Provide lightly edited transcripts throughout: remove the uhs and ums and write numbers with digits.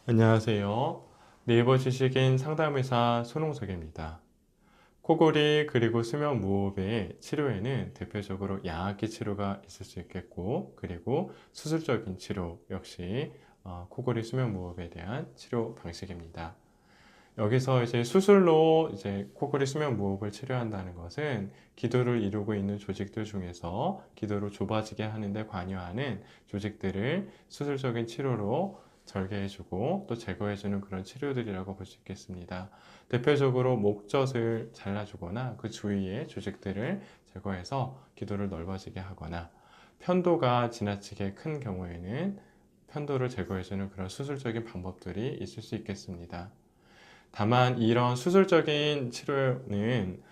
안녕하세요. 네이버 지식인 상담의사 손홍석입니다. 코골이 그리고 수면 무호흡의 치료에는 대표적으로 양악기 치료가 있을 수 있겠고, 그리고 수술적인 치료 역시 코골이 수면 무호흡에 대한 치료 방식입니다. 여기서 이제 수술로 이제 코골이 수면 무호흡을 치료한다는 것은 기도를 이루고 있는 조직들 중에서 기도를 좁아지게 하는데 관여하는 조직들을 수술적인 치료로 절개해주고 또 제거해주는 그런 치료들이라고 볼 수 있겠습니다. 대표적으로 목젖을 잘라주거나 그 주위의 조직들을 제거해서 기도를 넓어지게 하거나 편도가 지나치게 큰 경우에는 편도를 제거해주는 그런 수술적인 방법들이 있을 수 있겠습니다. 다만 이런 수술적인 치료는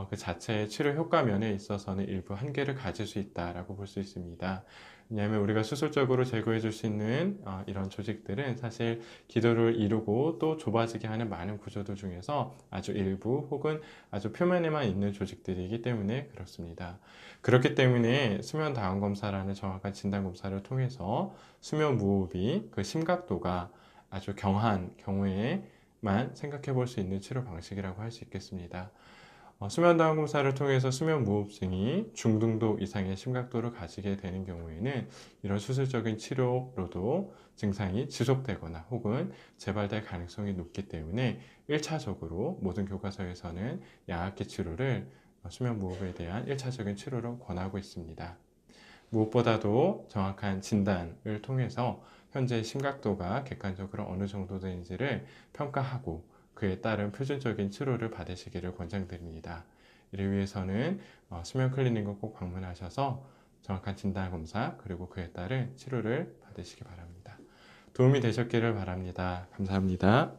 그 자체의 치료 효과 면에 있어서는 일부 한계를 가질 수 있다라고 볼 수 있습니다. 왜냐하면 우리가 수술적으로 제거해 줄 수 있는 이런 조직들은 사실 기도를 이루고 또 좁아지게 하는 많은 구조들 중에서 아주 일부 혹은 아주 표면에만 있는 조직들이기 때문에 그렇습니다. 그렇기 때문에 수면 다원 검사라는 정확한 진단 검사를 통해서 수면 무호흡이 그 심각도가 아주 경한 경우에 만 생각해 볼 수 있는 치료 방식이라고 할 수 있겠습니다. 수면다원 검사를 통해서 수면 무호흡증이 중등도 이상의 심각도를 가지게 되는 경우에는 이런 수술적인 치료로도 증상이 지속되거나 혹은 재발될 가능성이 높기 때문에 1차적으로 모든 교과서에서는 양악기 치료를 수면 무호흡에 대한 1차적인 치료로 권하고 있습니다. 무엇보다도 정확한 진단을 통해서 현재 심각도가 객관적으로 어느 정도 되는지를 평가하고 그에 따른 표준적인 치료를 받으시기를 권장드립니다. 이를 위해서는 수면 클리닉을 꼭 방문하셔서 정확한 진단 검사 그리고 그에 따른 치료를 받으시기 바랍니다. 도움이 되셨기를 바랍니다. 감사합니다.